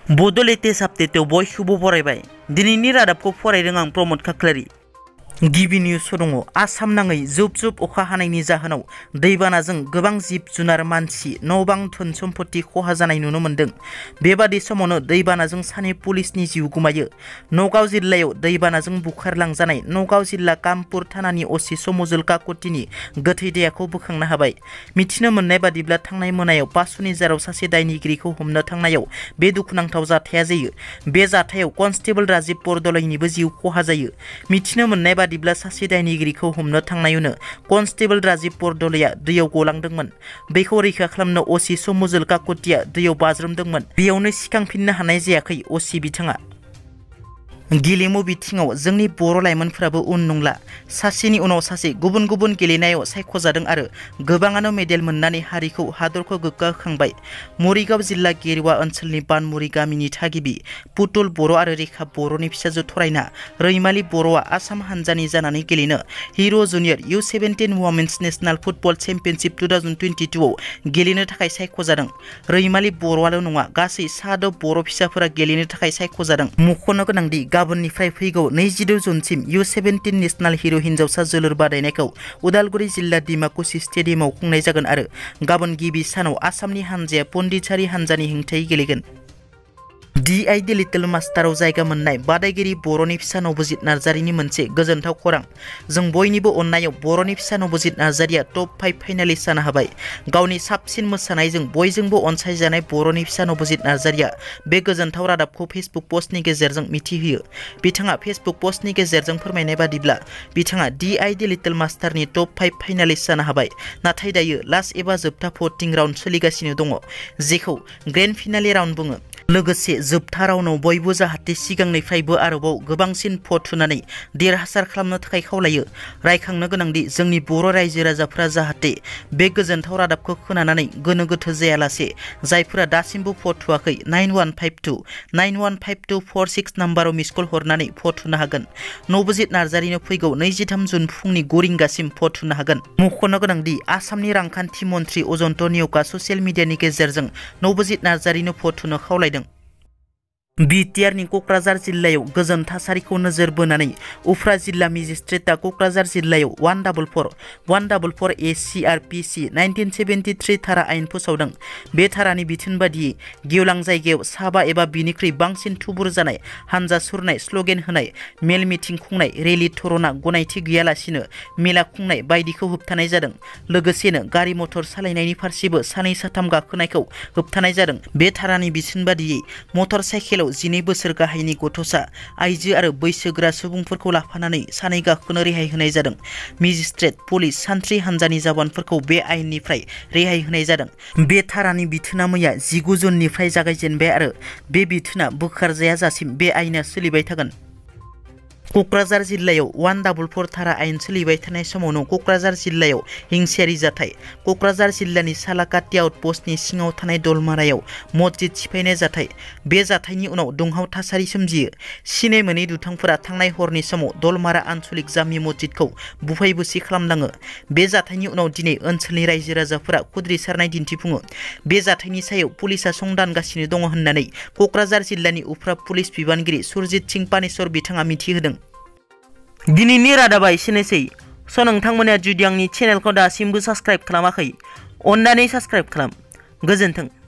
Bodo latest update बयखौबो बरायबाय। दिनैनि रादाबखौ फरायदों आं प्रमद खाख्लारि। गिबि निउस दङ। आसाम नाङै जुब जुब अखा हानायनि जाहोनाव दैबानाजों गोबां जिब जुनार मानसि न' बां धोन सम्पति खहा जानाय नुनो मोन्दों। बेबादि समावनो दैबानाजों सानै पुलिसनि जिउ गोमायो। नगाव जिल्लायाव दैबानाजों बुखारलांजानाय नगाव जिल्ला कामपुर थानानि असि समजुल काकतिनि गोथै देहाखौ बोखांनो हाबाय। मिथिनो मोननाय बादिब्ला थांनाय मोनायाव पासुनि जाराव सासे दायनिगिरिखौ हमनो थांनायाव बे दुखुनांथाव जाथाया जायो। बे जाथायाव कनस्टेबल राजीव बरदलैनिबो जिउ खहा जायो। मिथिनो मोननाय बादिब्ला सासे दायनिगिरिखौ हमनो थांनायावनो कनस्टेबल राजीव बरदलैया दैयाव गलांदोंमोन। बेखौ रैखा खालामनो असि समजुल काकतिया दैयाव बाज्रुमदोंमोन। बेयावनो सिखांफिननो हानाय जायाखै असि बिथाङा। गेलेमु बिथिङाव जोंनि बर' लाइमोनफोराबो उन नंला। सासेनि उनाव सासे गुबुन गुबुन गेलेनायाव सायख'जादों आरो गोबाङानो मेडेल मोननानै हारिखौ हादरखौ गोग्गाहोखांबाय। मरिगाव जिल्ला गेरुवा ओनसोलनि बानमुरि गामिनि थागिबि पुतुल बर' आरो रेखा बर'नि फिसाजो थरायना रैमालि बर'आ आसाम हानजानि जानानै गेलेनो हिर' junior U17 women's national football championship 2022 आव गेलेनो थाखाय सायख'जादों। रैमालि बर'आल' नङा, गासै साद' बर' फिसाफोरा गेलेनो थाखाय सायख'जादों। मख'नो गोनांदि गाबोननिफ्राय फैगौ 26 जुनसिम U17 नेशनेल हिर' हिन्जावसा जोलुर बादायनायखौ उदालगुरि जिल्ला डिमाकुसि स्टेडियामाव खुंनाय जागोन आरो गाबोन गिबि सानाव आसामनि हानजाया पन्डिचारी हानजानि हेंथायै गेलेगोन। DID लिटिल मास्टाराव जायगा मोननाय बादायगिरि बर'नि फिसा नबजित नार्जारीनि मोनसे गोजोनथाव खौरां। जों बयनिबो अननायाव बर'नि फिसा नबजित नार्जारीया टप 5 फाइनालिस्ट जानो हाबाय। गावनि साबसिन मोसानायजों बयजोंबो अनसायजानाय बर'नि फिसा नबजित नार्जारीया बे गोजोनथाव रादाबखौ फेसबुक पस्टनि गेजेरजों मिथिहोयो। बिथाङा फेसबुक पस्टनि गेजेरजों फोरमायनाय बादिब्ला बिथाङा DID लिटिल मास्टारनि टप 5 फाइनालिस्ट जानो हाबाय। नाथाय दायो लास्ट एबा जोबथा भटिं राउन्ड सोलिगासिनो दङ, जेखौ ग्रेन्ड फिनाले राउन्ड बुङो। लोगोसे जोबथा राउन्डआव बयबो जाहाथे सिगांनिफ्रायबो आरोबाव गोबांसिन भट होनानै देरहासार खालामनो थाखाय खावलायो। रायखांनो गोनांदि जोंनि बर' रायजो राजाफोरा जाहाथे बे गोजोनथाव रादाबखौ खोनानानै गोनो गोथो जायालासे जायफोरा दासिमबो भट होआखै 9152 नाम्बाराव मिसकल हरनानै भट होनो हागोन। नबजित नार्जारीनो फैगौ 23 जुन फुंनि 9 रिंगासिम भट होनो हागोन। मख'नो गोनांदि आसामनि रांखान्थि मन्त्रि अजन्त निय'गआ ससियेल मिडियानि गेजेरजों नबजित नार्जारीनो भट होनो खावलायदों। बिटिआरनि क'क्राझार जिल्लायाव गोजोन थासारिखौ नोजोर बोनानै उफ्रा जिल्ला मेजिस्ट्रेटआ क'क्राझार जिल्लायाव 144 ACRPC 1973 धारा आयेन फोसावदों। बे धारानि बिथोन बादियै गेवलां जायगायाव साबा एबा बिनिख्रुइ बांसिन थुबुर जानाय, हानजा सुरनाय, स्ल'गेन होनाय, मेल मिटिं खुंनाय, रेलि थरना गनायथि गैयालासिनो मेला खुंनाय बायदिखौ होबथानाय जादों। लोगोसेनो गारि मटर सालायनायनि फारसेबो सानै साथाम गाखोनायखौ होबथानाय जादों। बे धारानि बिथोन बादियै मटर साइकेलाव 12 बोसोर गाहायनि गथ'सा, आइजो आरो बैसोगोरा सुबुंफोरखौ लाफानानै सानै गाखोनो रेहाय होनाय जादों। मेजिस्ट्रेट, पुलिस, सान्थ्रि हान्जानि जवानफोरखौ बे आयेननिफ्राय रेहाय होनाय जादों। बे धारानि बिथोना मैया 19 जुननिफ्राय जागायजेनबाय आरो बे बिथोना बोखारजायाजासिम बे आयेना सोलिबाय थागोन। क'क्राझार जिल्लायाव 144 धारा आयेन सोलिबाय थानाय समावनो क'क्राझार जिल्लायाव हिंसायारि जाथाय। क'क्राझार जिल्लानि सालाकाटि आउटपस्टनि सिङाव थानाय दलमारायाव मस्जिद सिफायनाय जाथाय। बे जाथायनि उनाव दुंहाव थासारि सोमजियो। सिनाय मोनै दुथांफोरा थांनाय हरनि समाव दलमारा आन्सलिक जामि मस्जिदखौ बुफाय बुसि खालामलाङो। बे जाथायनि उनाव दिनै ओनसोलनि रायजो राजाफोरा खुद्रिसारनाय दिन्थिफुङो। बे जाथायनि सायाव पुलिसा संदानगासिनो दङ होननानै क'क्राझार जिल्लानि उफ्रा पुलिस बिबानगिरि सुरजित सिं पानेश्वर बिथाङा मिथिहोदों। दिनैनि रादाबा एसेनोसै। नोंथांमोना जुदि आंनि चेनेलखौ दासिमबो साबस्क्राइब खालामाखै, अन्नानै साबस्क्राइब खालाम। गोजोन्थों।